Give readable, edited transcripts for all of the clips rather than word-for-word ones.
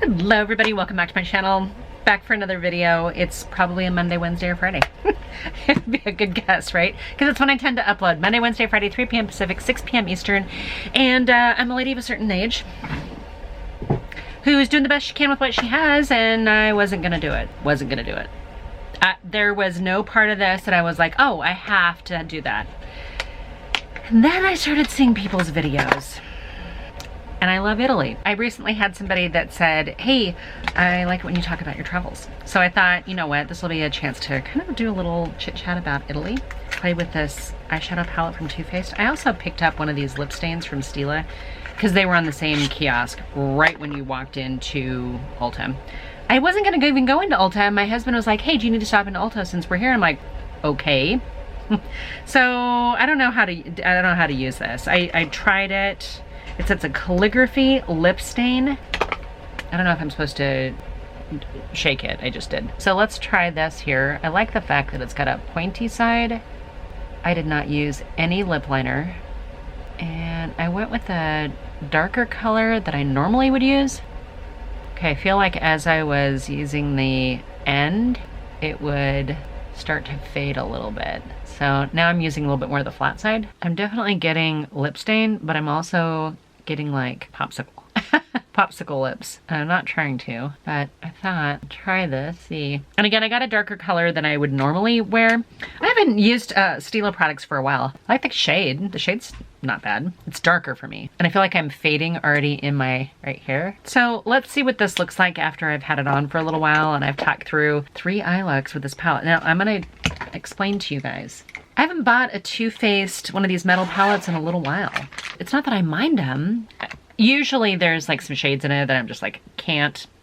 Hello everybody, welcome back to my channel. Back for another video. It's probably a Monday, Wednesday, or Friday. It'd be a good guess, right? Because it's when I tend to upload. Monday, Wednesday, Friday, 3 p.m. Pacific, 6 p.m. Eastern. And I'm a lady of a certain age who's doing the best she can with what she has, and I wasn't gonna do it. There was no part of this that I was like, oh, I have to do that. And then I started seeing people's videos. And I love Italy. I recently had somebody that said, hey, I like it when you talk about your travels. So I thought, you know what, this will be a chance to kind of do a little chit chat about Italy. Play with this eyeshadow palette from Too Faced. I also picked up one of these lip stains from Stila because they were on the same kiosk right when you walked into Ulta. I wasn't gonna even go into Ulta. My husband was like, hey, do you need to stop into Ulta since we're here? I'm like, okay. So I don't know how to use this. I tried it. It says a calligraphy lip stain. I don't know if I'm supposed to shake it. I just did. So let's try this here. I like the fact that it's got a pointy side. I did not use any lip liner. And I went with a darker color that I normally would use. Okay, I feel like as I was using the end, it would start to fade a little bit. So now I'm using a little bit more of the flat side. I'm definitely getting lip stain, but I'm also getting like popsicle lips. I'm not trying to, but I thought, try this, see. And again, I got a darker color than I would normally wear. I haven't used Stila products for a while. I like the shade. The shade's not bad. It's darker for me. And I feel like I'm fading already in my right here. So let's see what this looks like after I've had it on for a little while and I've talked through 3 eye looks with this palette. Now I'm gonna explain to you guys. I haven't bought a Too Faced one of these metal palettes in a little while. It's not that I mind them. Usually there's like some shades in it that I'm just like,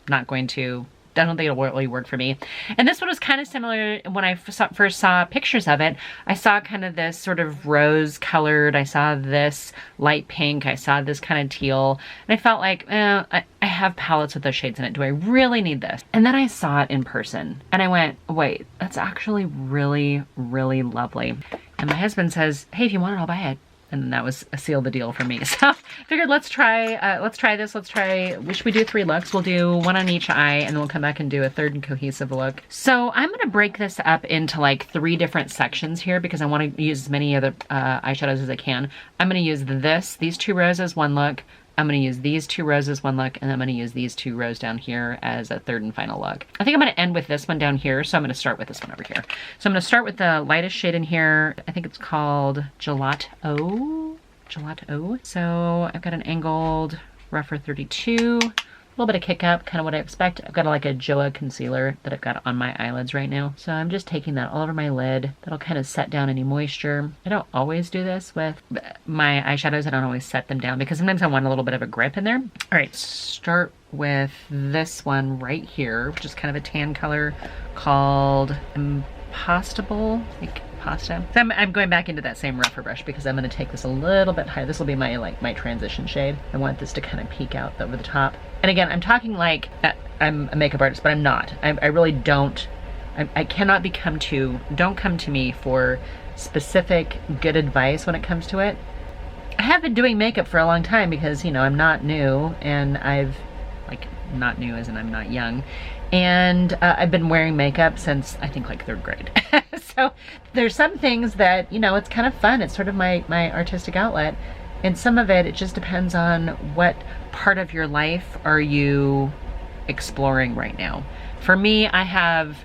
not going to, I don't think it'll really work for me. And this one was kind of similar when I first saw pictures of it. I saw kind of this sort of rose colored, I saw this light pink, I saw this kind of teal, and I felt like, I have palettes with those shades in it. Do I really need this? And then I saw it in person and I went, wait, that's actually really, really lovely. And my husband says, hey, if you want it, I'll buy it. And that was a seal the deal for me. So I figured let's try this. Should we do 3 looks? We'll do 1 on each eye and then we'll come back and do a 3rd and cohesive look. So I'm gonna break this up into like 3 different sections here because I wanna use as many other eyeshadows as I can. I'm gonna use these 2 rows as 1 look. I'm gonna use these 2 rows as 1 look, and I'm gonna use these 2 rows down here as a 3rd and final look. I think I'm gonna end with this one down here, so I'm gonna start with this one over here. So I'm gonna start with the lightest shade in here. I think it's called Gelato. So I've got an angled rougher 32. A little bit of kick up, kind of what I expect. I've got like a Joa concealer that I've got on my eyelids right now. So I'm just taking that all over my lid. That'll kind of set down any moisture. I don't always do this with my eyeshadows. I don't always set them down because sometimes I want a little bit of a grip in there. All right, start with this one right here, which is kind of a tan color called Impostable. Pasta. So I'm going back into that same rougher brush because I'm going to take this a little bit higher. This will be my transition shade. I want this to kind of peek out over the top. And again, I'm talking like I'm a makeup artist, but I'm not. I really don't. I cannot don't come to me for specific good advice when it comes to it. I have been doing makeup for a long time because, you know, I'm not new and not new as in I'm not young. And I've been wearing makeup since I think like 3rd grade. So there's some things that, you know, it's kind of fun. It's sort of my artistic outlet. And some of it just depends on what part of your life are you exploring right now. For me, I have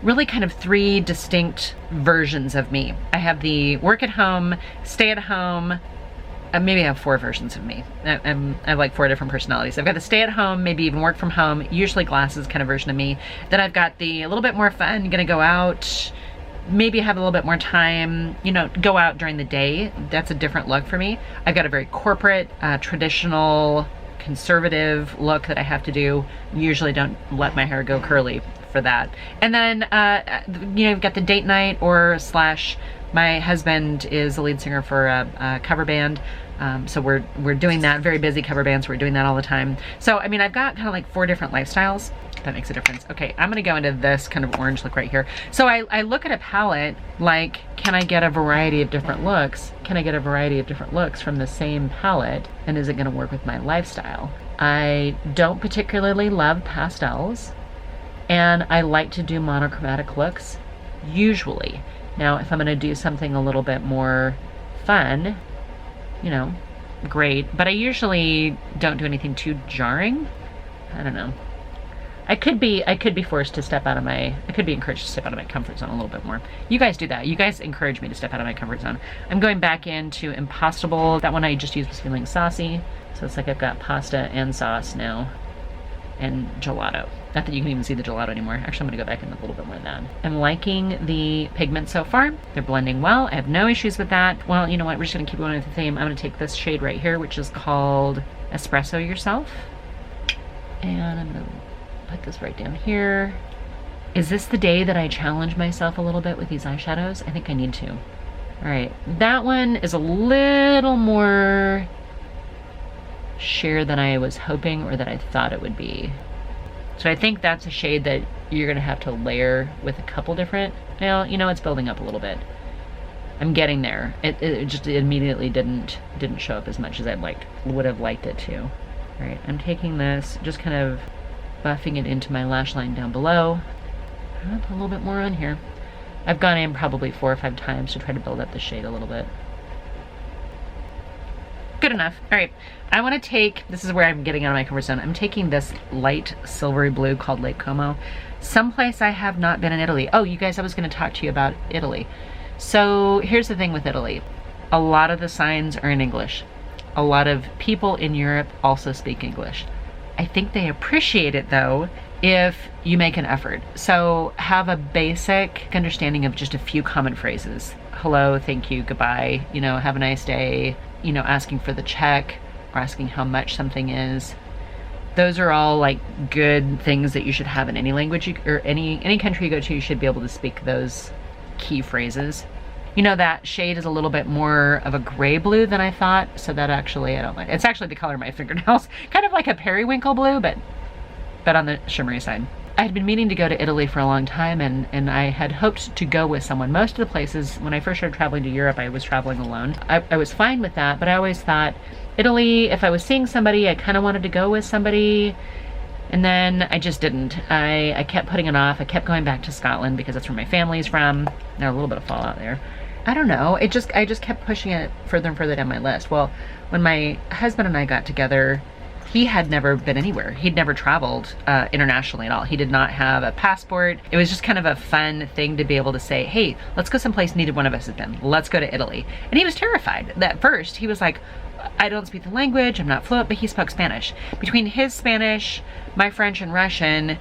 really kind of 3 distinct versions of me. I have the work at home, stay at home, maybe I have 4 versions of me. I have like 4 different personalities. I've got the stay at home, maybe even work from home, usually glasses kind of version of me. Then I've got the a little bit more fun, gonna go out, maybe have a little bit more time, you know, go out during the day. That's a different look for me. I've got a very corporate, traditional, conservative look that I have to do. Usually don't let my hair go curly for that. And then, you know, you've got the date night or / my husband is the lead singer for a cover band. So we're doing that, very busy cover band, so we're doing that all the time. So, I mean, I've got kind of like 4 different lifestyles. That makes a difference. Okay, I'm gonna go into this kind of orange look right here. So I look at a palette like, can I get a variety of different looks? Can I get a variety of different looks from the same palette? And is it gonna work with my lifestyle? I don't particularly love pastels, and I like to do monochromatic looks, usually. Now, if I'm gonna do something a little bit more fun, you know, great, but I usually don't do anything too jarring. I don't know. I could be forced to step out of my, I could be encouraged to step out of my comfort zone a little bit more. You guys do that. You guys encourage me to step out of my comfort zone. I'm going back into Impostable. That one I just used was feeling saucy. So it's like I've got pasta and sauce now, and gelato. Not that you can even see the gelato anymore. Actually, I'm gonna go back in a little bit more of that. I'm liking the pigments so far. They're blending well. I have no issues with that. Well, you know what? We're just gonna keep going with the theme. I'm gonna take this shade right here, which is called Espresso Yourself. And I'm gonna put this right down here. Is this the day that I challenge myself a little bit with these eyeshadows? I think I need to. All right, that one is a little more sheer than I was hoping or that I thought it would be. So I think that's a shade that you're gonna have to layer with a couple different, well, you know, it's building up a little bit. I'm getting there. It just immediately didn't show up as much as I would have liked it to. All right, I'm taking this, just kind of buffing it into my lash line down below. I'll put a little bit more on here. I've gone in probably 4 or 5 times to try to build up the shade a little bit. Good enough. All right, I want to take, this is where I'm getting out of my comfort zone. I'm taking this light silvery blue called Lake Como. Someplace I have not been in Italy. Oh, you guys, I was going to talk to you about Italy. So here's the thing with Italy. A lot of the signs are in English. A lot of people in Europe also speak English. I think they appreciate it though if you make an effort. So have a basic understanding of just a few common phrases. Hello, thank you, goodbye, you know, have a nice day, you know, asking for the check or asking how much something is. Those are all like good things that you should have in any language or any country you go to. You should be able to speak those key phrases. You know, that shade is a little bit more of a gray blue than I thought, so that actually, I don't like. It's actually the color of my fingernails. Kind of like a periwinkle blue, but on the shimmery side. I had been meaning to go to Italy for a long time, and I had hoped to go with someone. Most of the places, when I first started traveling to Europe, I was traveling alone. I was fine with that, but I always thought, Italy, if I was seeing somebody, I kind of wanted to go with somebody, and then I just didn't. I kept putting it off. I kept going back to Scotland because that's where my family's from. There's a little bit of fallout there. I don't know, I just kept pushing it further and further down my list. Well, when my husband and I got together, he had never been anywhere. He'd never traveled internationally at all. He did not have a passport. It was just kind of a fun thing to be able to say, hey, let's go someplace neither one of us has been. Let's go to Italy. And he was terrified. At first, he was like, I don't speak the language, I'm not fluent, but he spoke Spanish. Between his Spanish, my French and Russian,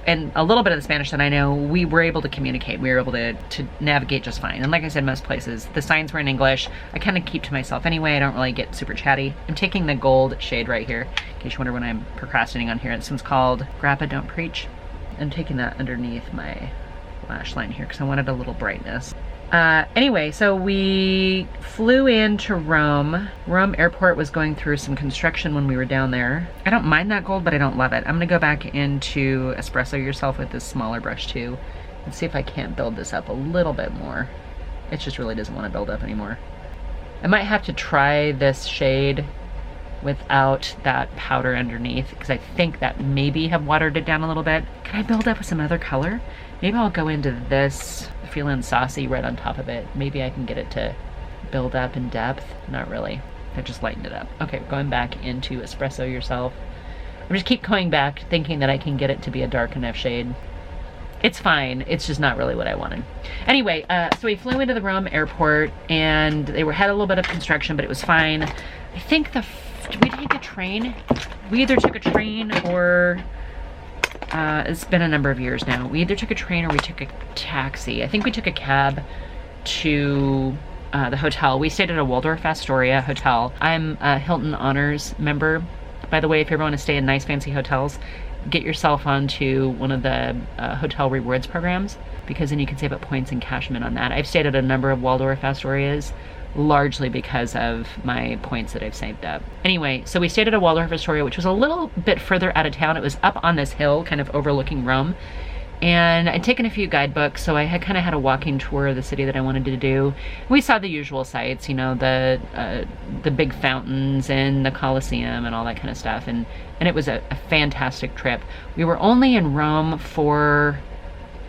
and a little bit of the Spanish that I know, we were able to communicate. We were able to navigate just fine. And like I said, most places, the signs were in English. I kind of keep to myself anyway. I don't really get super chatty. I'm taking the gold shade right here, in case you wonder when I'm procrastinating on here. This one's called Grappa Don't Preach. I'm taking that underneath my lash line here because I wanted a little brightness. Anyway, so we flew into Rome. Rome airport was going through some construction when we were down there. I don't mind that gold, but I don't love it. I'm gonna go back into Espresso Yourself with this smaller brush too and see if I can't build this up a little bit more. It just really doesn't want to build up anymore. I might have to try this shade without that powder underneath because I think that maybe have watered it down a little bit. Can I build up with some other color? Maybe I'll go into this feeling saucy right on top of it. Maybe I can get it to build up in depth. Not really. I just lightened it up. Okay, going back into Espresso Yourself. I just keep going back thinking that I can get it to be a dark enough shade. It's fine. It's just not really what I wanted. Anyway, so we flew into the Rome airport and they had a little bit of construction, but it was fine. I think did we take a train? We either took a train or it's been a number of years now. We either took a train or we took a taxi. I think we took a cab to the hotel. We stayed at a Waldorf Astoria hotel. I'm a Hilton Honors member. By the way, if you ever want to stay in nice fancy hotels, get yourself onto one of the hotel rewards programs because then you can save up points and cash them in on that. I've stayed at a number of Waldorf Astorias largely because of my points that I've saved up. Anyway, so we stayed at a Waldorf Astoria, which was a little bit further out of town. It was up on this hill, kind of overlooking Rome. And I'd taken a few guidebooks, so I had kind of had a walking tour of the city that I wanted to do. We saw the usual sights, you know, the big fountains and the Colosseum and all that kind of stuff. And it was a fantastic trip. We were only in Rome for,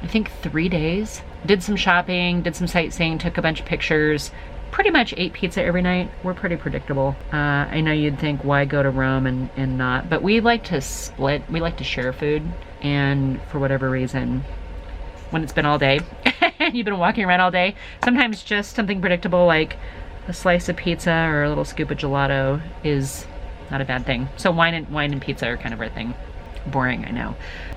I think, 3 days. Did some shopping, did some sightseeing, took a bunch of pictures. Pretty much ate pizza every night. We're pretty predictable. I know you'd think, why go to Rome and not, but we like to split, we like to share food. And for whatever reason, when it's been all day, and you've been walking around all day, sometimes just something predictable like a slice of pizza or a little scoop of gelato is not a bad thing. So wine and pizza are kind of our thing. Boring, I know.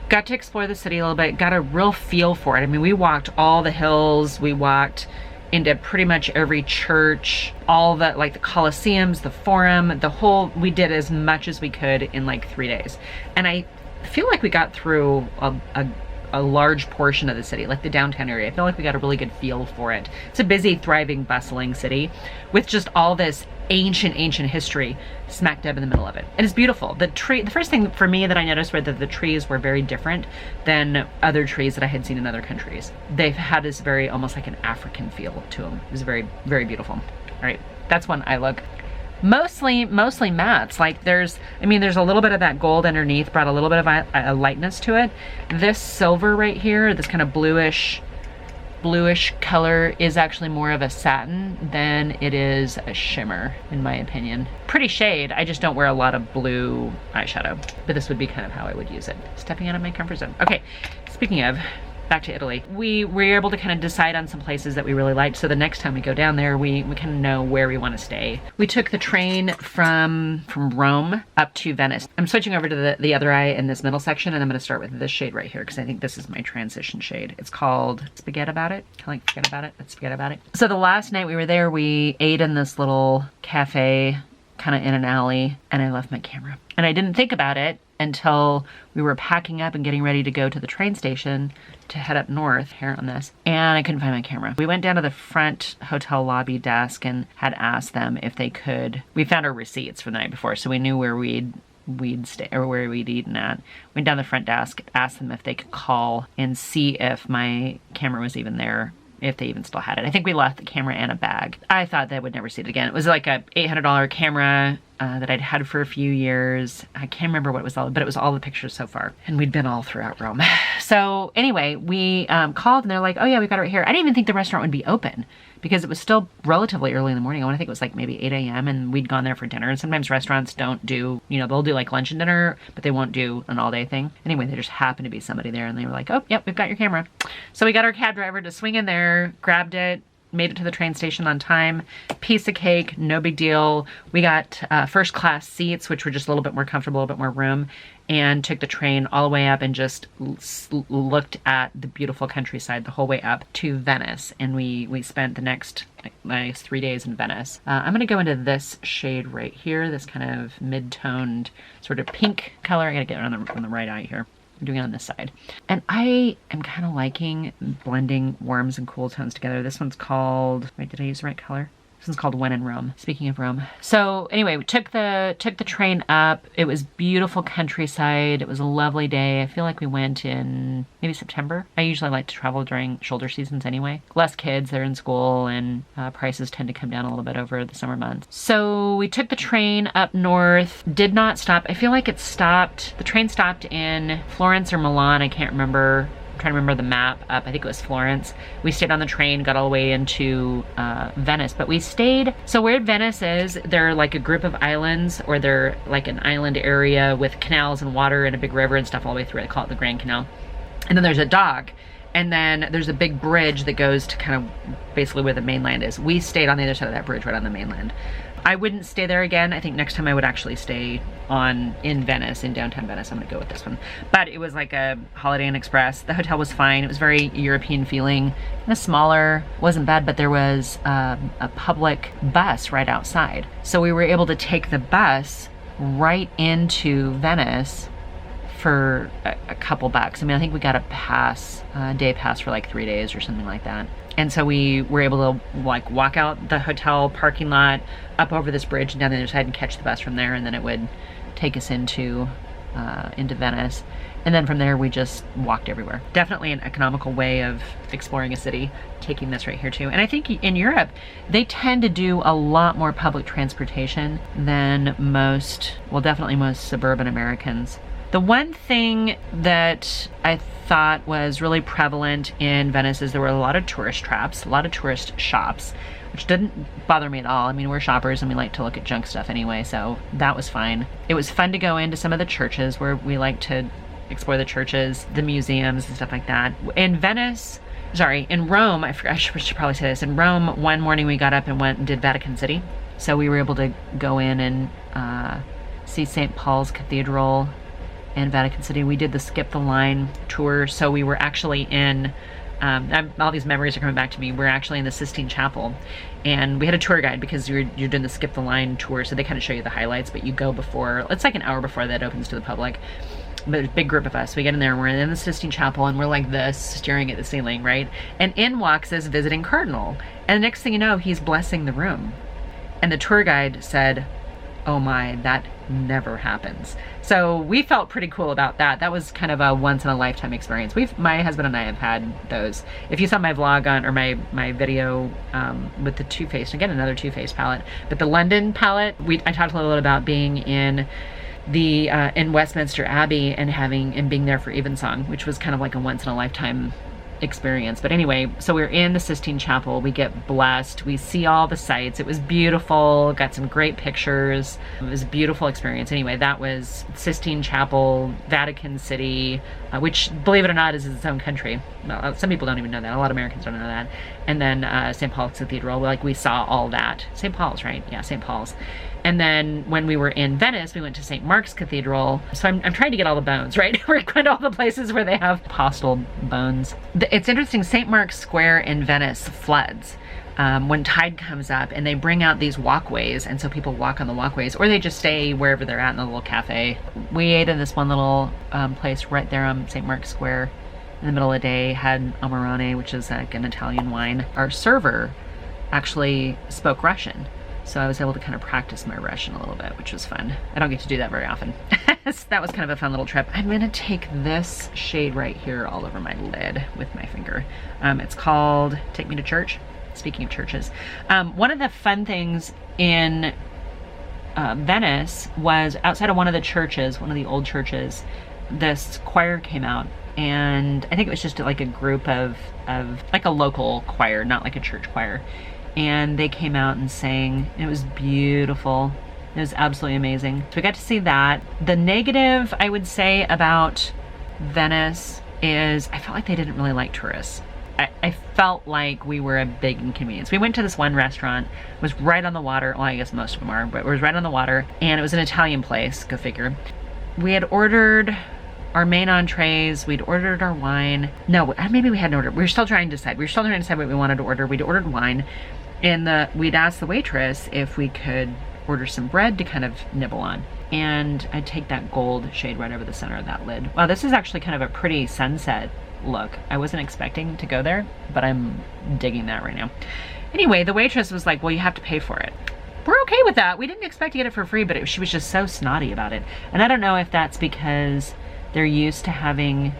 Got to explore the city a little bit, got a real feel for it. I mean, we walked all the hills, we walked into pretty much every church, all the, like the Colosseums, the Forum, the whole, we did as much as we could in like 3 days. And I feel like we got through a large portion of the city, like the downtown area. I feel like we got a really good feel for it. It's a busy, thriving, bustling city with just all this ancient history smack dab in the middle of it. And it's beautiful. The first thing for me that I noticed were that the trees were very different than other trees that I had seen in other countries. They've had this very, almost like an African feel to them. It was very, very beautiful. All right, that's one I look. Mostly mattes. Like there's a little bit of that gold underneath, brought a little bit of a lightness to it. This silver right here, this kind of bluish color is actually more of a satin than it is a shimmer, in my opinion. Pretty shade, I just don't wear a lot of blue eyeshadow, but this would be kind of how I would use it. Stepping out of my comfort zone. Okay, speaking of, back to Italy. We were able to kind of decide on some places that we really liked, so the next time we go down there, we kind of know where we want to stay. We took the train from Rome up to Venice. I'm switching over to the other eye in this middle section, and I'm going to start with this shade right here, because I think this is my transition shade. It's called Spaghetti About It. Kind of like Forget About It, let's forget about it. So the last night we were there, we ate in this little cafe, kind of in an alley, and I left my camera. And I didn't think about it until we were packing up and getting ready to go to the train station to head up north here on this, and I couldn't find my camera. We went down to the front hotel lobby desk and had asked them if they could. We found our receipts for the night before, so we knew where we'd stay or where we'd eaten at. Went down the front desk, asked them if they could call and see if my camera was even there, if they even still had it. I think we left the camera and a bag. I thought that I would never see it again. It was like a $800 camera that I'd had for a few years. I can't remember what it was all, but it was all the pictures so far. And we'd been all throughout Rome. So anyway, we called and they're like, oh yeah, we got it right here. I didn't even think the restaurant would be open because it was still relatively early in the morning. I want to think it was like maybe 8 a.m. and we'd gone there for dinner. And sometimes restaurants don't do, you know, they'll do like lunch and dinner, but they won't do an all day thing. Anyway, there just happened to be somebody there and they were like, oh, yep, we've got your camera. So we got our cab driver to swing in there, grabbed it, made it to the train station on time. Piece of cake, no big deal. We got first class seats, which were just a little bit more comfortable, a bit more room, and took the train all the way up and just looked at the beautiful countryside the whole way up to Venice. And we spent the next nice 3 days in Venice. I'm gonna go into this shade right here, this kind of mid-toned sort of pink color. I gotta get it on the right eye here. I'm doing it on this side. And I am kind of liking blending warms and cool tones together. This one's called, wait, did I use the right color? This one's called When in Rome. Speaking of Rome. So anyway, we took the train up. It was beautiful countryside. It was a lovely day. I feel like we went in maybe September. I usually like to travel during shoulder seasons anyway. Less kids, they're in school, and prices tend to come down a little bit over the summer months. So we took the train up north, did not stop. I feel like it stopped, the train stopped in Florence or Milan, I can't remember. I'm trying to remember the map up. I think it was Florence. We stayed on the train, got all the way into Venice, but we stayed. So where Venice is, they're like a group of islands, or they're like an island area with canals and water and a big river and stuff all the way through. They call it the Grand Canal. And then there's a dock, and then there's a big bridge that goes to kind of basically where the mainland is. We stayed on the other side of that bridge, right on the mainland. I wouldn't stay there again. I think next time I would actually stay in Venice, in downtown Venice. I'm gonna go with this one. But it was like a Holiday Inn Express. The hotel was fine. It was very European feeling, kind of smaller, wasn't bad, but there was a public bus right outside. So we were able to take the bus right into Venice for a couple bucks. I mean, I think we got a day pass for like 3 days or something like that. And so we were able to like walk out the hotel parking lot, up over this bridge and down the other side and catch the bus from there, and then it would take us into into Venice. And then from there, we just walked everywhere. Definitely an economical way of exploring a city, taking this right here too. And I think in Europe, they tend to do a lot more public transportation than most, well, definitely most suburban Americans. The one thing that I thought was really prevalent in Venice is there were a lot of tourist traps, a lot of tourist shops, which didn't bother me at all. I mean, we're shoppers and we like to look at junk stuff anyway, so that was fine. It was fun to go into some of the churches where we like to explore the churches, the museums and stuff like that. In Rome, I should probably say this. In Rome, one morning we got up and went and did Vatican City. So we were able to go in and see St. Paul's Cathedral in Vatican City. We did the Skip the Line tour. So we were actually in, all these memories are coming back to me. We're actually in the Sistine Chapel. And we had a tour guide because you're doing the Skip the Line tour. So they kind of show you the highlights, but you go before, it's like an hour before that opens to the public. But there's a big group of us. We get in there and we're in the Sistine Chapel and we're like this, staring at the ceiling, right? And in walks this visiting cardinal. And the next thing you know, he's blessing the room. And the tour guide said, oh my, that never happens. So we felt pretty cool about that. That was kind of a once in a lifetime experience. My husband and I have had those. If you saw my vlog or my video with the Too Faced, again, another Too Faced palette, but the London palette, I talked a little bit about being in Westminster Abbey and being there for Evensong, which was kind of like a once in a lifetime experience. But anyway, so we're in the Sistine Chapel, we get blessed, we see all the sights. It was beautiful, got some great pictures. It was a beautiful experience. Anyway, that was Sistine Chapel, Vatican City, which, believe it or not, is its own country. Well, some people don't even know that. A lot of Americans don't know that. And then St. Paul's Cathedral, like we saw all that. St. Paul's, right? Yeah, St. Paul's. And then when we were in Venice, we went to St. Mark's Cathedral. So I'm trying to get all the bones, right? We're going to all the places where they have apostle bones. It's interesting, St. Mark's Square in Venice floods when tide comes up, and they bring out these walkways, and so people walk on the walkways, or they just stay wherever they're at in the little cafe. We ate in this one little place right there on St. Mark's Square in the middle of the day, had Amarone, which is like an Italian wine. Our server actually spoke Russian. So I was able to kind of practice my Russian a little bit, which was fun. I don't get to do that very often. So that was kind of a fun little trip. I'm gonna take this shade right here all over my lid with my finger. It's called Take Me to Church. Speaking of churches. One of the fun things in Venice was outside of one of the churches, one of the old churches, this choir came out. And I think it was just like a group of like a local choir, not like a church choir. And they came out and sang. It was beautiful. It was absolutely amazing. So we got to see that. The negative, I would say, about Venice is I felt like they didn't really like tourists. I felt like we were a big inconvenience. We went to this one restaurant, it was right on the water. Well, I guess most of them are, but it was right on the water. And it was an Italian place, go figure. We had ordered our main entrees, we'd ordered our wine. No, maybe we hadn't ordered. We were still trying to decide. We were still trying to decide what we wanted to order. We'd ordered wine. And we'd asked the waitress if we could order some bread to kind of nibble on. And I'd take that gold shade right over the center of that lid. Wow, this is actually kind of a pretty sunset look. I wasn't expecting to go there, but I'm digging that right now. Anyway, the waitress was like, well, you have to pay for it. We're okay with that. We didn't expect to get it for free, but she was just so snotty about it. And I don't know if that's because they're used to having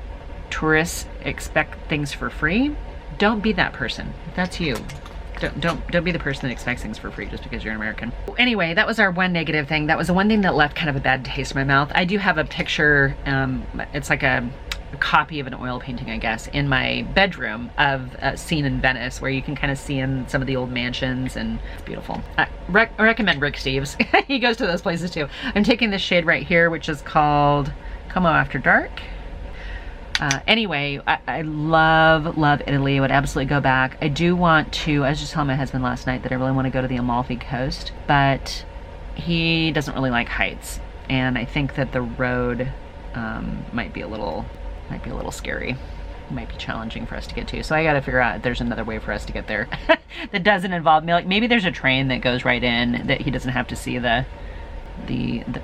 tourists expect things for free. Don't be that person. If that's you. Don't be the person that expects things for free just because you're an American. Anyway, that was our one negative thing. That was the one thing that left kind of a bad taste in my mouth. I do have a picture, it's like a copy of an oil painting, I guess, in my bedroom of a scene in Venice where you can kind of see in some of the old mansions, and it's beautiful. I recommend Rick Steves. He goes to those places too. I'm taking this shade right here, which is called Como After Dark. Anyway, I love Italy. I would absolutely go back. I do want to, I was just telling my husband last night that I really want to go to the Amalfi Coast, but he doesn't really like heights. And I think that the road might be a little scary. It might be challenging for us to get to. So I got to figure out if there's another way for us to get there that doesn't involve me. Like maybe there's a train that goes right in that he doesn't have to see the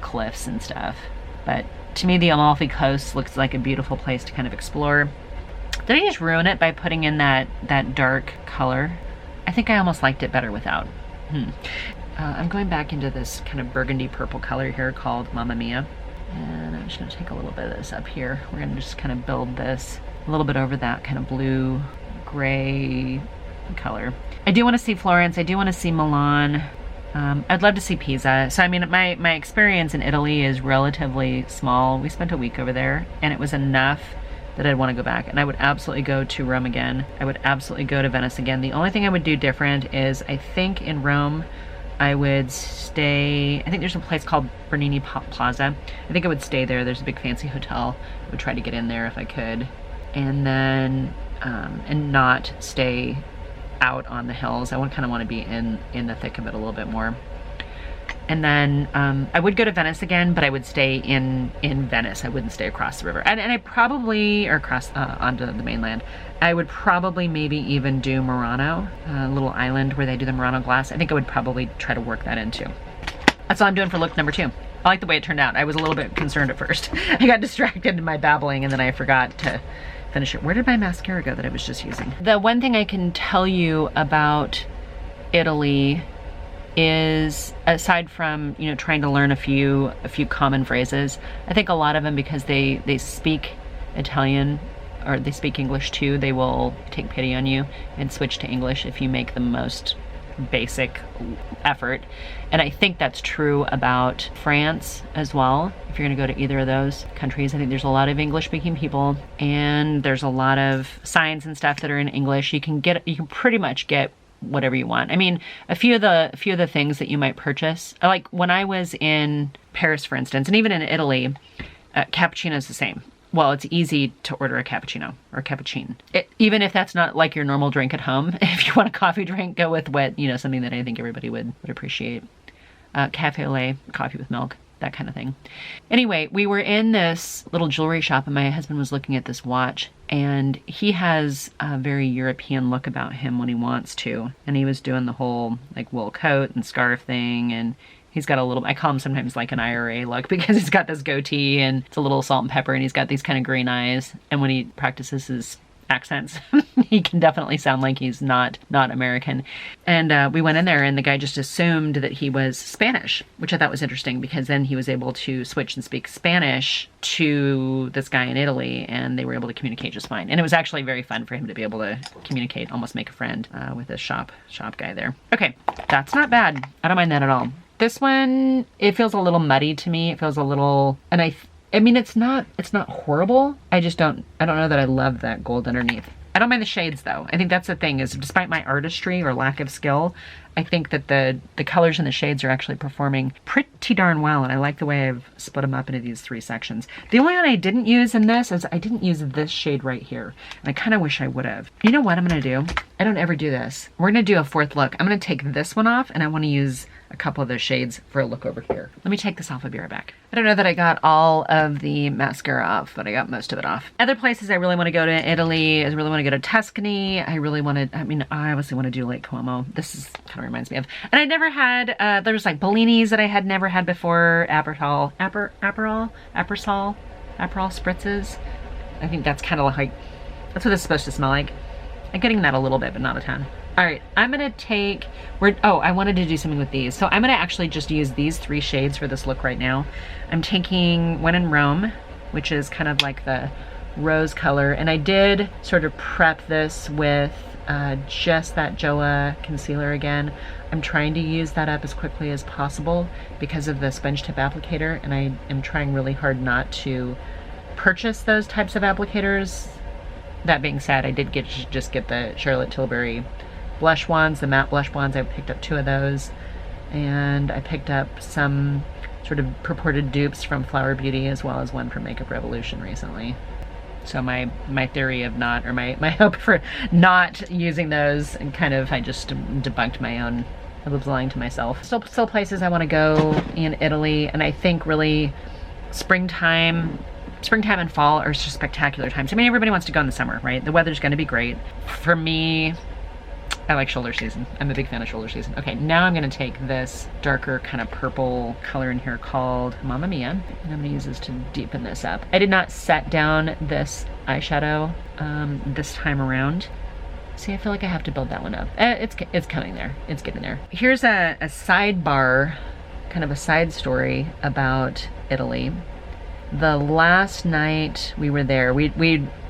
cliffs and stuff. But to me, the Amalfi Coast looks like a beautiful place to kind of explore. Did I just ruin it by putting in that dark color? I think I almost liked it better without. I'm going back into this kind of burgundy purple color here called Mamma Mia. And I'm just gonna take a little bit of this up here. We're gonna just kind of build this a little bit over that kind of blue, gray color. I do wanna see Florence, I do wanna see Milan. I'd love to see Pisa. So I mean, my experience in Italy is relatively small. We spent a week over there and it was enough that I'd want to go back. And I would absolutely go to Rome again. I would absolutely go to Venice again. The only thing I would do different is I think in Rome, I would stay, I think there's a place called Bernini Plaza. I think I would stay there. There's a big fancy hotel. I would try to get in there if I could. And then, and not stay out on the hills. I kind of want to be in the thick of it a little bit more. And then I would go to Venice again, but I would stay in Venice. I wouldn't stay across the river. And I probably, or across onto the mainland, I would probably maybe even do Murano, a little island where they do the Murano glass. I think I would probably try to work that in too. That's all I'm doing for look number 2. I like the way it turned out. I was a little bit concerned at first. I got distracted in my babbling and then I forgot to finish it. Where did my mascara go that I was just using? The one thing I can tell you about Italy is, aside from, you know, trying to learn a few common phrases, I think a lot of them, because they speak Italian or they speak English too, they will take pity on you and switch to English if you make the most basic effort. And I think that's true about France as well. If you're gonna go to either of those countries, I think there's a lot of English speaking people and there's a lot of signs and stuff that are in English. You can pretty much get whatever you want. I mean, a few of the things that you might purchase, like when I was in Paris, for instance, and even in Italy, cappuccino is the same. Well, it's easy to order a cappuccino or a cappuccino. Even if that's not like your normal drink at home, if you want a coffee drink, go with what, you know, something that I think everybody would appreciate. Cafe au lait, coffee with milk, that kind of thing. Anyway, we were in this little jewelry shop and my husband was looking at this watch and he has a very European look about him when he wants to. And he was doing the whole like wool coat and scarf thing, and he's got a little, I call him sometimes like an IRA look because he's got this goatee and it's a little salt and pepper and he's got these kind of green eyes. And when he practices his accents, he can definitely sound like he's not American. And we went in there and the guy just assumed that he was Spanish, which I thought was interesting because then he was able to switch and speak Spanish to this guy in Italy and they were able to communicate just fine. And it was actually very fun for him to be able to communicate, almost make a friend with this shop guy there. Okay, that's not bad. I don't mind that at all. This one, it feels a little muddy to me. It feels a little, and I mean, it's not horrible. I don't know that I love that gold underneath. I don't mind the shades though. I think that's the thing, is despite my artistry or lack of skill, I think that the colors and the shades are actually performing pretty darn well. And I like the way I've split them up into these 3 sections. The only one I didn't use in this is I didn't use this shade right here. And I kind of wish I would have. You know what I'm gonna do? I don't ever do this. We're gonna do a 4th look. I'm gonna take this one off and I wanna use a couple of those shades for a look over here. Let me take this off, I'll be right back. I don't know that I got all of the mascara off, but I got most of it off. Other places I really want to go to Italy, I really want to go to Tuscany. I obviously want to do Lake Como. This is kind of reminds me of, and I never had, there was like Bellinis that I had never had before, Aperol Spritzes. I think that's kind of like, that's what it's supposed to smell like. I'm getting that a little bit, but not a ton. All right, I'm gonna take, I wanted to do something with these. So I'm gonna actually just use these 3 shades for this look right now. I'm taking When in Rome, which is kind of like the rose color. And I did sort of prep this with just that Joa concealer again. I'm trying to use that up as quickly as possible because of the sponge tip applicator. And I am trying really hard not to purchase those types of applicators. That being said, I did just get the Charlotte Tilbury blush wands, the matte blush wands. I picked up 2 of those, and I picked up some sort of purported dupes from Flower Beauty as well as one from Makeup Revolution recently. So my theory of not, or my hope for not using those, and kind of, I just debunked my own, I was lying to myself. Still places I want to go in Italy, and I think really springtime and fall are just spectacular times. I mean, everybody wants to go in the summer, right? The weather's going to be great. For me, I like shoulder season. I'm a big fan of shoulder season. Okay, now I'm going to take this darker kind of purple color in here called Mamma Mia, and I'm going to use this to deepen this up. I did not set down this eyeshadow this time around. See, I feel like I have to build that one up. It's coming there. It's getting there. Here's a sidebar, kind of a side story about Italy. the last night we were there,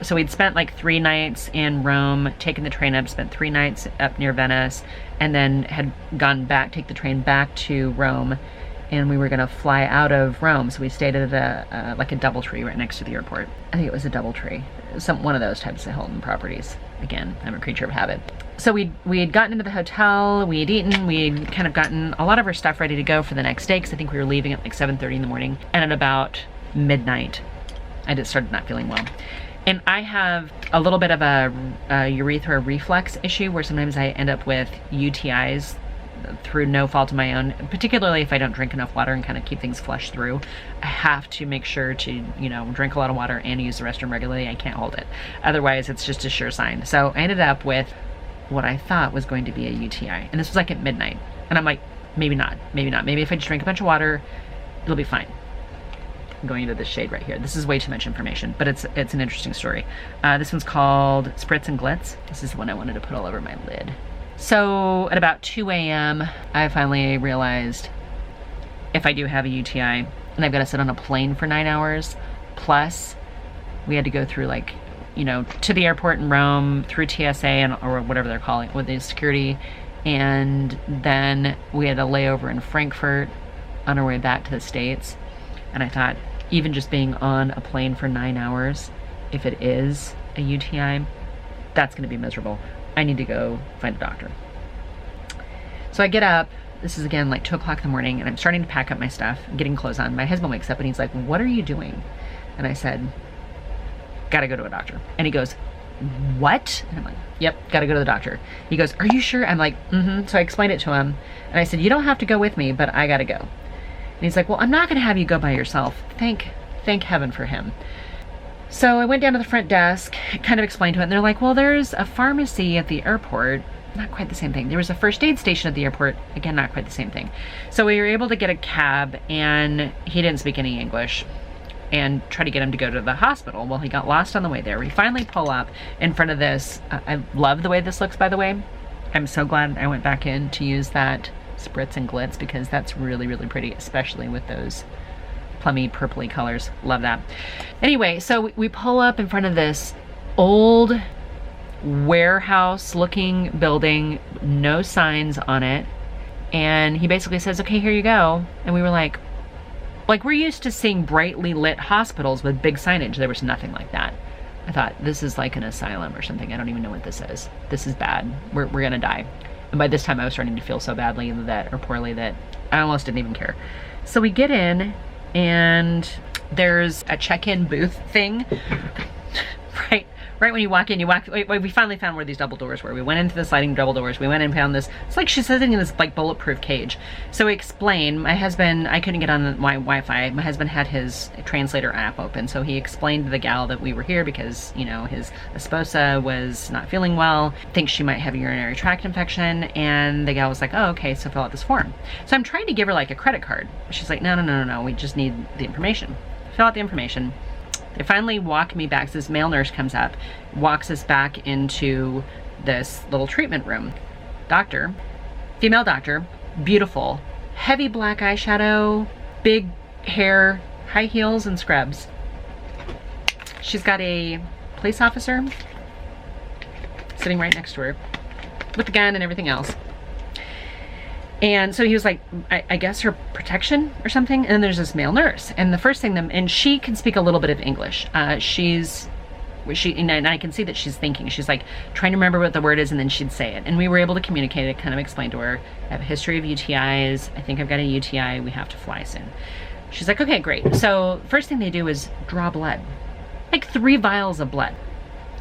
so we'd spent like 3 nights in Rome, taken the train up, spent 3 nights up near Venice, and then had gone back, take the train back to Rome, and we were gonna fly out of Rome. So we stayed at a like a DoubleTree right next to the airport. I think it was a DoubleTree, one of those types of Hilton properties. Again, I'm a creature of habit. So we had gotten into the hotel, we had eaten, we had kind of gotten a lot of our stuff ready to go for the next day, because I think we were leaving at like 7:30 in the morning, and at about midnight, I just started not feeling well. And I have a little bit of a urethra reflux issue where sometimes I end up with UTIs through no fault of my own, particularly if I don't drink enough water and kind of keep things flushed through. I have to make sure to, you know, drink a lot of water and use the restroom regularly. I can't hold it. Otherwise, it's just a sure sign. So I ended up with what I thought was going to be a UTI. And this was like at midnight. And I'm like, maybe not, maybe not. Maybe if I just drink a bunch of water, it'll be fine. I'm going into this shade right here. This is way too much information, but it's an interesting story. This one's called Spritz and Glitz. This is the one I wanted to put all over my lid. So at about 2 a.m., I finally realized if I do have a UTI and I've got to sit on a plane for 9 hours, plus we had to go through, like, you know, to the airport in Rome, through TSA or whatever they're calling it, with the security, and then we had a layover in Frankfurt on our way back to the States. And I thought, even just being on a plane for 9 hours, if it is a UTI, that's going to be miserable. I need to go find a doctor. So I get up, this is again like 2 o'clock in the morning, and I'm starting to pack up my stuff, getting clothes on. My husband wakes up and he's like, "What are you doing?" And I said, "Gotta go to a doctor." And he goes, "What?" And I'm like, "Yep, gotta go to the doctor." He goes, "Are you sure?" I'm like, "Mm-hmm." So I explained it to him, and I said, "You don't have to go with me, but I gotta go." And he's like, "Well, I'm not gonna have you go by yourself." Thank heaven for him. So I went down to the front desk, kind of explained to it, and they're like, "Well, there's a pharmacy at the airport." Not quite the same thing. There was a first aid station at the airport. Again, not quite the same thing. So we were able to get a cab, and he didn't speak any English, and try to get him to go to the hospital. Well, he got lost on the way there. We finally pull up in front of this. I love the way this looks, by the way. I'm so glad I went back in to use that Spritz and Glitz, because that's really, really pretty, especially with those plummy purpley colors. Love that. Anyway, so we pull up in front of this old warehouse looking building, no signs on it, and he basically says, "Okay, here you go." And we were like we're used to seeing brightly lit hospitals with big signage. There was nothing like that. I thought, this is like an asylum or something. I don't even know what this is. This is bad. We're gonna die. And by this time I was starting to feel so badly or poorly that I almost didn't even care. So we get in, and there's a check-in booth thing. Right when you walk in, we finally found where these double doors were. We went into the sliding double doors. We went and found this. It's like she's sitting in this like bulletproof cage. So we explained, my husband, I couldn't get on my Wi-Fi. My husband had his translator app open. So he explained to the gal that we were here because, you know, his esposa was not feeling well, thinks she might have a urinary tract infection. And the gal was like, "Oh, okay, so fill out this form." So I'm trying to give her like a credit card. She's like, no, we just need the information. Fill out the information. They finally walk me back. So this male nurse comes up, walks us back into this little treatment room. Doctor, female doctor, beautiful, heavy black eyeshadow, big hair, high heels and scrubs. She's got a police officer sitting right next to her with the gun and everything else. And so he was like, I guess her protection or something. And then there's this male nurse. And the first thing, and she can speak a little bit of English. And I can see that she's thinking. She's like trying to remember what the word is, and then she'd say it. And we were able to communicate it, kind of explain to her, "I have a history of UTIs. I think I've got a UTI. We have to fly soon." She's like, "Okay, great." So first thing they do is draw blood. Like 3 vials of blood.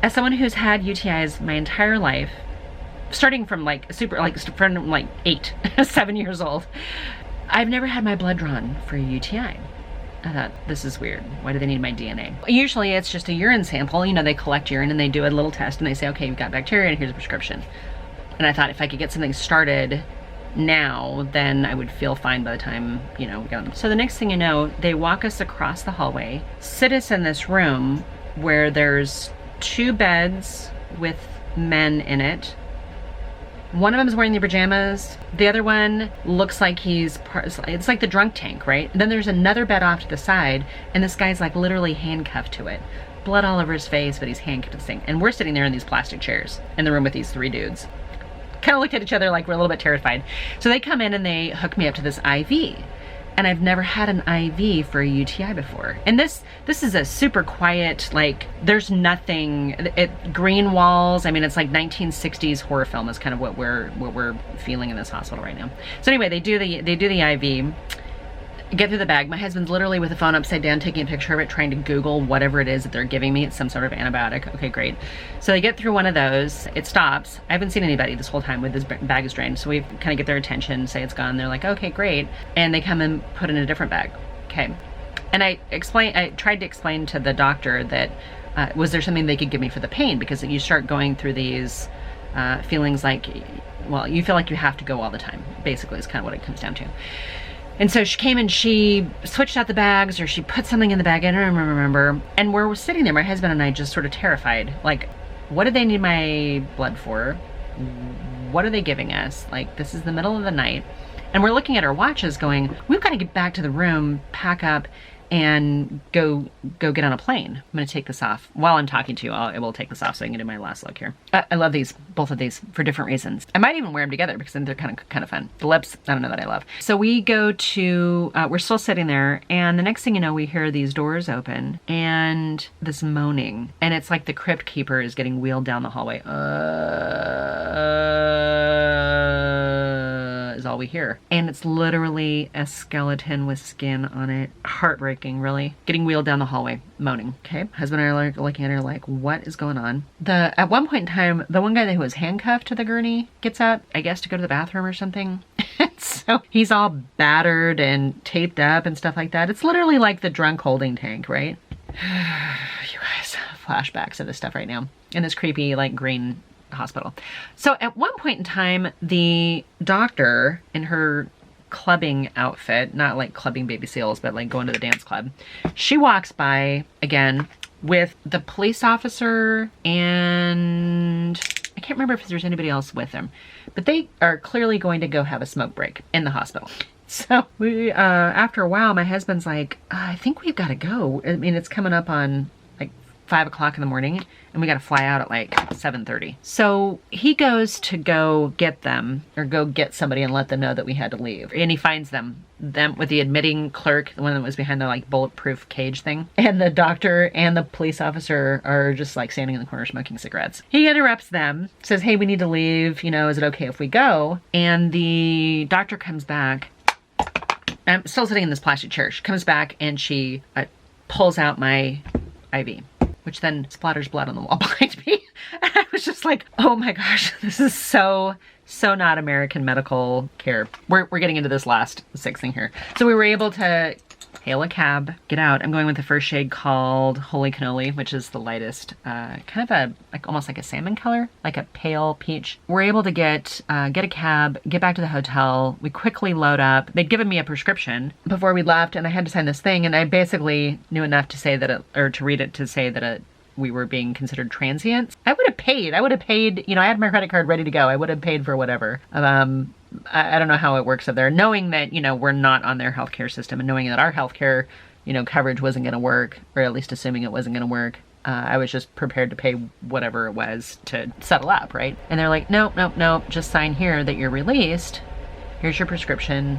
As someone who's had UTIs my entire life, starting from from 8, 7 years old, I've never had my blood drawn for a UTI. I thought, this is weird. Why do they need my DNA? Usually it's just a urine sample. You know, they collect urine and they do a little test and they say, "Okay, you've got bacteria and here's a prescription." And I thought if I could get something started now, then I would feel fine by the time, you know, we got them. So the next thing you know, they walk us across the hallway, sit us in this room where there's 2 beds with men in it, One of them is wearing the pajamas. The other one looks like it's like the drunk tank, right? And then there's another bed off to the side, and this guy's like literally handcuffed to it. Blood all over his face, but he's handcuffed to this thing. And we're sitting there in these plastic chairs in the room with these 3 dudes. Kind of looked at each other like we're a little bit terrified. So they come in and they hook me up to this IV. And I've never had an IV for a UTI before. And this is a super quiet, like, there's nothing, green walls. I mean, it's like 1960s horror film is kind of what we're feeling in this hospital right now. So anyway, they do the IV, get through the bag. My husband's literally with the phone upside down, taking a picture of it, trying to Google whatever it is that they're giving me. It's some sort of antibiotic. Okay, great. So they get through one of those. It stops. I haven't seen anybody this whole time with this bag is drained. So we kind of get their attention, say it's gone. They're like, okay, great. And they come and put in a different bag. Okay. And I tried to explain to the doctor that, was there something they could give me for the pain? Because you start going through these feelings like, well, you feel like you have to go all the time, basically is kind of what it comes down to. And so she came and she switched out the bags, or she put something in the bag, I don't remember. And we're sitting there, my husband and I, just sort of terrified. Like, what do they need my blood for? What are they giving us? Like, this is the middle of the night. And we're looking at our watches going, we've got to get back to the room, pack up, and go get on a plane. I'm gonna take this off. While I'm talking to you, I will take this off so I can do my last look here. I love these, both of these, for different reasons. I might even wear them together because then they're kind of fun. The lips, I don't know that I love. So we go to, we're still sitting there, and the next thing you know, we hear these doors open and this moaning. And it's like the crypt keeper is getting wheeled down the hallway. Is all we hear. And it's literally a skeleton with skin on it. Heartbreaking, really. Getting wheeled down the hallway, moaning. Okay, husband and I are looking at her like, what is going on? At one point in time, the one guy who was handcuffed to the gurney gets out, I guess, to go to the bathroom or something. So he's all battered and taped up and stuff like that. It's literally like the drunk holding tank, right? You guys, flashbacks of this stuff right now. In this creepy, like, green hospital. So at one point in time, the doctor in her clubbing outfit, not like clubbing baby seals, but like going to the dance club, she walks by again with the police officer, and I can't remember if there's anybody else with them, but they are clearly going to go have a smoke break in the hospital. So we, after a while, my husband's like, I think we've got to go. I mean, it's coming up on 5 o'clock in the morning, and we got to fly out at like 7:30. So he goes to go get them, or go get somebody and let them know that we had to leave. And he finds them with the admitting clerk, the one that was behind the like bulletproof cage thing. And the doctor and the police officer are just like standing in the corner smoking cigarettes. He interrupts them, says, hey, we need to leave. You know, is it okay if we go? And the doctor comes back. I'm still sitting in this plastic chair. She comes back and she pulls out my IV, which then splatters blood on the wall behind me. And I was just like, oh my gosh, this is so not American medical care. We're getting into this last 6 thing here. So we were able to hail a cab, get out. I'm going with the first shade called Holy Cannoli, which is the lightest, kind of almost like a salmon color, like a pale peach. We're able to get a cab, get back to the hotel. We quickly load up. They'd given me a prescription before we left, and I had to sign this thing, and I basically knew enough to say that to read it to say that we were being considered transients. I would have paid, you know, I had my credit card ready to go. I would have paid for whatever. I don't know how it works up there. Knowing that, you know, we're not on their healthcare system, and knowing that our healthcare, you know, coverage wasn't going to work, or at least assuming it wasn't going to work, I was just prepared to pay whatever it was to settle up, right? And they're like, nope, just sign here that you're released. Here's your prescription.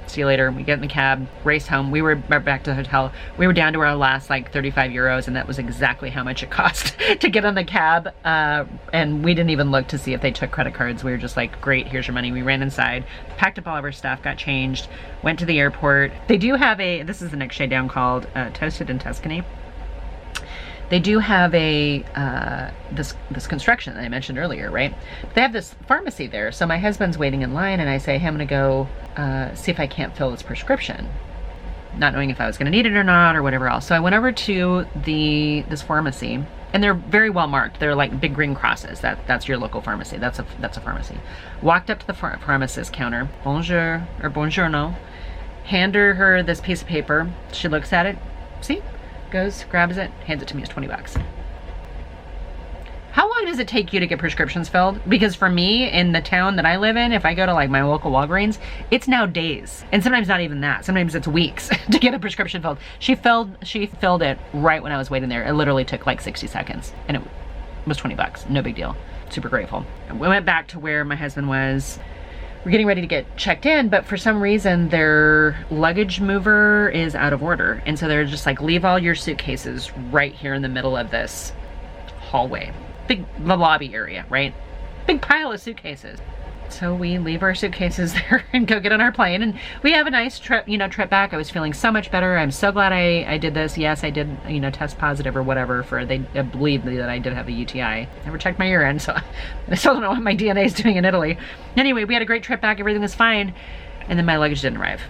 See you later. We get in the cab, race home. We were back to the hotel. We were down to our last like 35 euros, and that was exactly how much it cost to get on the cab. And we didn't even look to see if they took credit cards. We were just like, great, here's your money. We ran inside, packed up all of our stuff, got changed, went to the airport. They do have this is the next shade down, called Toasted in Tuscany. They do have this construction that I mentioned earlier, right? They have this pharmacy there. So my husband's waiting in line, and I say, hey, I'm gonna go see if I can't fill this prescription, not knowing if I was gonna need it or not, or whatever else. So I went over to this pharmacy, and they're very well marked. They're like big green crosses. That's your local pharmacy. That's a pharmacy. Walked up to the pharmacist counter. Bonjour, or buongiorno. Handed her this piece of paper. She looks at it. See? Goes, grabs it, hands it to me. It's 20 bucks. How long does it take you to get prescriptions filled? Because for me, in the town that I live in, if I go to like my local Walgreens, it's now days. And sometimes not even that. Sometimes it's weeks to get a prescription filled. She filled it right when I was waiting there. It literally took like 60 seconds and it was 20 bucks. No big deal. Super grateful. We went back to where my husband was. We're getting ready to get checked in, but for some reason their luggage mover is out of order. And so they're just like, leave all your suitcases right here in the middle of this hallway. The lobby area, right? Big pile of suitcases. So we leave our suitcases there and go get on our plane, and we have a nice trip, trip back. I was feeling so much better. I'm so glad I did this. Yes, I did, test positive or whatever they believed that I did have a UTI. Never checked my urine, so I still don't know what my DNA is doing in Italy. Anyway, we had a great trip back. Everything was fine. And then my luggage didn't arrive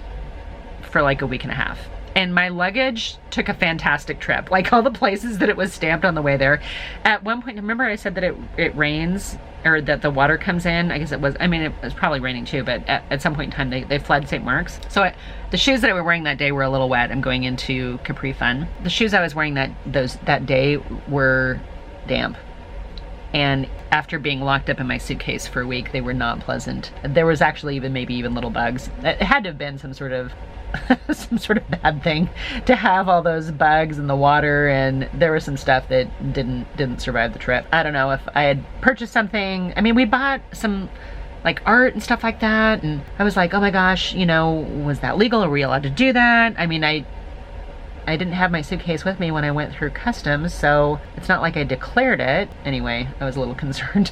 for like a week and a half. And my luggage took a fantastic trip. Like all the places that it was stamped on the way there. At one point, remember I said that it rains, or that the water comes in? I guess it was, it was probably raining too, but at some point in time they flood St. Mark's. So the shoes that I was wearing that day were a little wet. I'm going into Capri Fun. The shoes I was wearing that day were damp. And after being locked up in my suitcase for a week, they were not pleasant. There was actually maybe even little bugs. It had to have been some sort of bad thing to have all those bugs in the water, and there was some stuff that didn't survive the trip. I don't know if I had purchased something. We bought some like art and stuff like that, and I was like, oh my gosh, was that legal? Are we allowed to do that? I didn't have my suitcase with me when I went through customs, so it's not like I declared it. Anyway, I was a little concerned.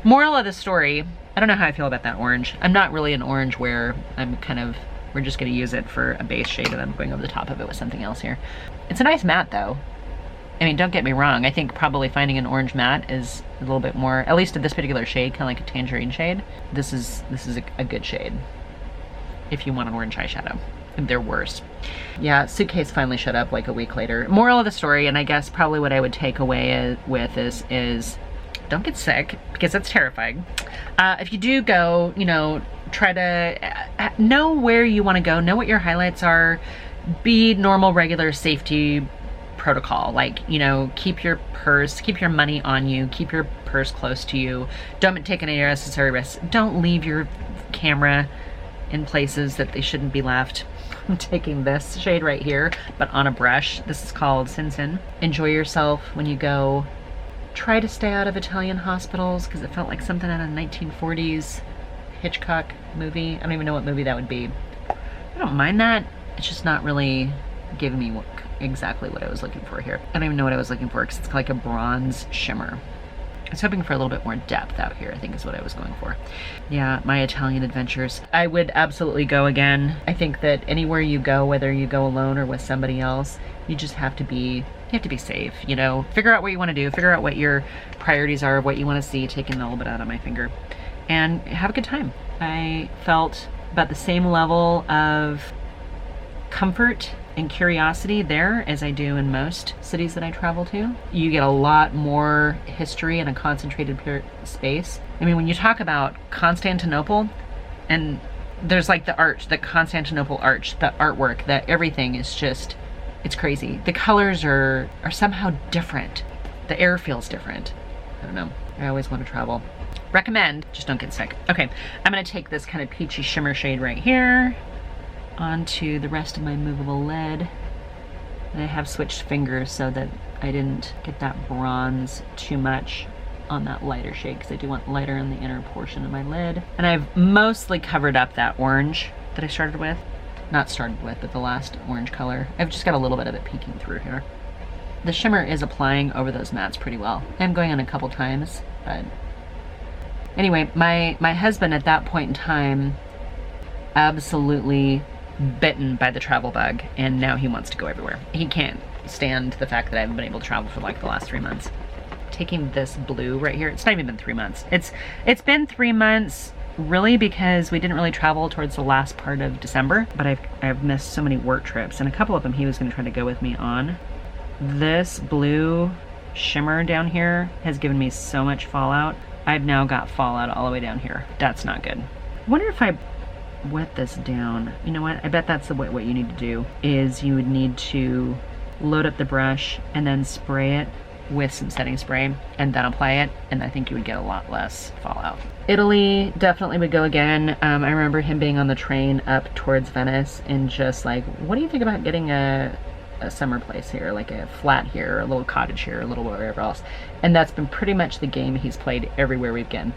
Moral of the story, I don't know how I feel about that orange. I'm not really an orange wearer. We're just gonna use it for a base shade, and I'm going over the top of it with something else here. It's a nice matte though. Don't get me wrong. I think probably finding an orange matte is a little bit more, at least in this particular shade, kind of like a tangerine shade. This is a good shade if you want an orange eyeshadow. They're worse. Yeah, suitcase finally showed up like a week later. Moral of the story, and I guess probably what I would take away with this is don't get sick, because that's terrifying. If you do go, try to know where you want to go, know what your highlights are, be normal, regular safety protocol. Like, keep your purse, keep your money on you, keep your purse close to you. Don't take any unnecessary risks. Don't leave your camera in places that they shouldn't be left. I'm taking this shade right here, but on a brush. This is called Sin Sin. Enjoy yourself when you go. Try to stay out of Italian hospitals, because it felt like something out of the 1940s Hitchcock movie. I don't even know what movie that would be. I don't mind that. It's just not really giving me exactly what I was looking for here. I don't even know what I was looking for, because it's like a bronze shimmer. I was hoping for a little bit more depth out here, I think is what I was going for. Yeah, my Italian adventures. I would absolutely go again. I think that anywhere you go, whether you go alone or with somebody else, you just have to be safe, Figure out what you want to do, figure out what your priorities are, what you want to see, taking a little bit out of my finger, and have a good time. I felt about the same level of comfort and curiosity there as I do in most cities that I travel to. You get a lot more history in a concentrated space. When you talk about Constantinople, and there's like the arch, the Constantinople arch, the artwork, that everything is just, it's crazy. The colors are somehow different. The air feels different. I don't know. I always want to travel. Recommend, just don't get sick. Okay, I'm gonna take this kind of peachy shimmer shade right here onto the rest of my movable lid. And I have switched fingers so that I didn't get that bronze too much on that lighter shade, because I do want lighter in the inner portion of my lid. And I've mostly covered up that orange that I started with. Not started with, but the last orange color. I've just got a little bit of it peeking through here. The shimmer is applying over those mattes pretty well. I'm going on a couple times, but anyway, my husband at that point in time absolutely bitten by the travel bug, and now he wants to go everywhere. He can't stand the fact that I haven't been able to travel for like the last 3 months. Taking this blue right here, it's not even been 3 months. It's been 3 months really, because we didn't really travel towards the last part of December, but I've missed so many work trips, and a couple of them he was going to try to go with me on. This blue shimmer down here has given me so much fallout. I've now got fallout all the way down here. That's not good. I wonder if I wet this down. You know what? I bet that's what you need to do, is you would need to load up the brush and then spray it with some setting spray and then apply it, and I think you would get a lot less fallout. Italy, definitely would go again. I remember him being on the train up towards Venice and just like, what do you think about getting a summer place here, like a flat here, a little cottage here, a little wherever else? And that's been pretty much the game he's played everywhere we've gone.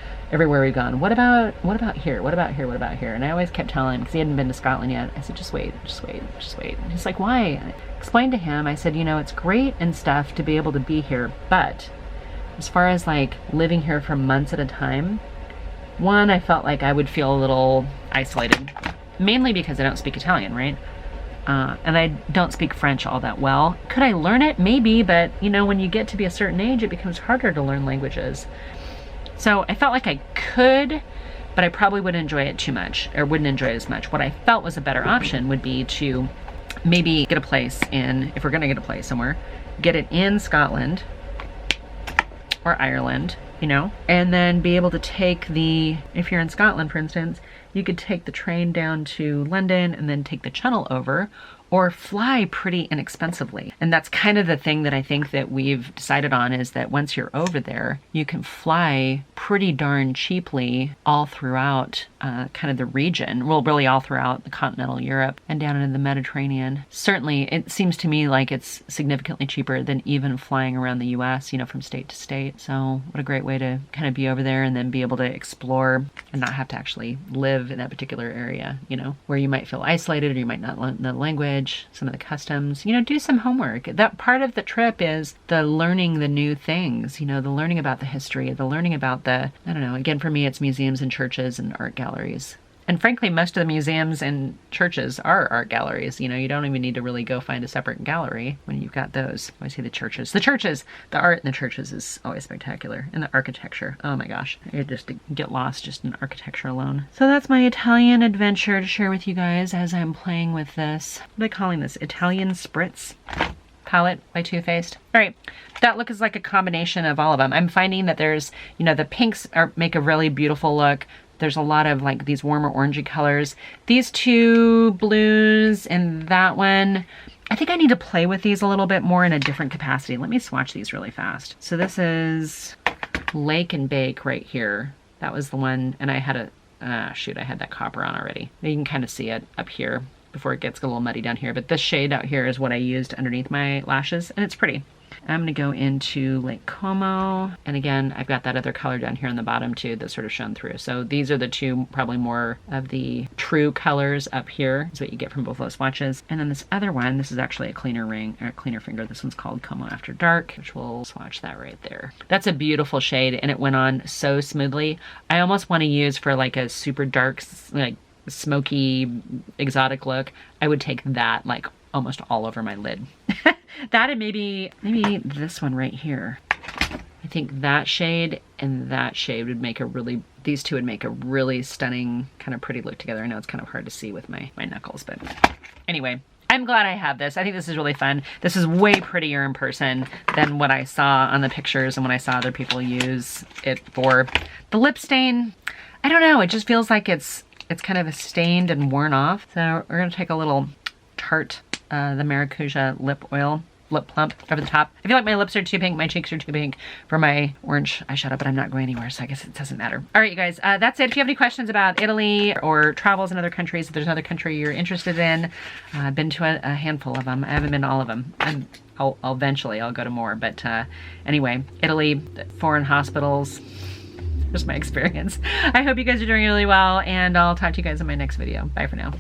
What about here? What about here? What about here? And I always kept telling him, because he hadn't been to Scotland yet, I said, just wait. And he's like, why? I explained to him, I said, you know, it's great and stuff to be able to be here, but as far as like living here for months at a time, one, I felt like I would feel a little isolated, mainly because I don't speak Italian, right? And I don't speak French all that well. Could I learn it? Maybe, but you know, when you get to be a certain age, it becomes harder to learn languages. So I felt like I could, but I probably wouldn't enjoy it too much, or wouldn't enjoy it as much. What I felt was a better option would be to maybe get a place in, if we're gonna get a place somewhere, get it in Scotland or Ireland, you know, and then be able to take if you're in Scotland, for instance, you could take the train down to London and then take the Channel over, or fly pretty inexpensively. And that's kind of the thing that I think that we've decided on, is that once you're over there, you can fly pretty darn cheaply all throughout kind of the region. Well, really all throughout the continental Europe and down into the Mediterranean. Certainly, it seems to me like it's significantly cheaper than even flying around the US, you know, from state to state. So what a great way to kind of be over there and then be able to explore and not have to actually live in that particular area, you know, where you might feel isolated or you might not learn the language, some of the customs, you know, do some homework. That part of the trip is the learning the new things, you know, the learning about the history, the learning about the, I don't know, again, for me, it's museums and churches and art galleries. And frankly, most of the museums and churches are art galleries. You know, you don't even need to really go find a separate gallery when you've got those. I say the churches. The art in the churches is always spectacular. And the architecture, oh my gosh. You just get lost just in architecture alone. So that's my Italian adventure to share with you guys as I'm playing with this. What am I calling this? Italian Spritz palette by Too Faced. All right, that look is like a combination of all of them. I'm finding that there's, you know, the pinks make a really beautiful look. There's a lot of like these warmer orangey colors. These two blues and that one, I think I need to play with these a little bit more in a different capacity. Let me swatch these really fast. So this is Lake and Bake right here. That was the one, and I had shoot, I had that copper on already. You can kind of see it up here before it gets a little muddy down here, but this shade out here is what I used underneath my lashes, and it's pretty. I'm gonna go into Lake Como, and again, I've got that other color down here on the bottom too that's sort of shown through. So these are the two probably more of the true colors up here, is what you get from both those swatches. And then this other one, this is actually a cleaner ring, or a cleaner finger. This one's called Como After Dark, which we'll swatch that right there. That's a beautiful shade, and it went on so smoothly. I almost want to use for like a super dark, like smoky, exotic look. I would take that like almost all over my lid. That and maybe this one right here. I think that shade and that shade would make a really, these two would make a really stunning, kind of pretty look together. I know it's kind of hard to see with my knuckles, but anyway, I'm glad I have this. I think this is really fun. This is way prettier in person than what I saw on the pictures and when I saw other people use it for. The lip stain, I don't know, it just feels like it's kind of stained and worn off. So we're gonna take a little Tarte, the Maracuja lip oil, lip plump over the top. I feel like my lips are too pink, my cheeks are too pink for my orange eyeshadow, but I'm not going anywhere, so I guess it doesn't matter. All right, you guys, that's it. If you have any questions about Italy or travels in other countries, if there's another country you're interested in, I've been to a handful of them. I haven't been to all of them. I'll eventually go to more, but anyway, Italy, foreign hospitals, just my experience. I hope you guys are doing really well, and I'll talk to you guys in my next video. Bye for now.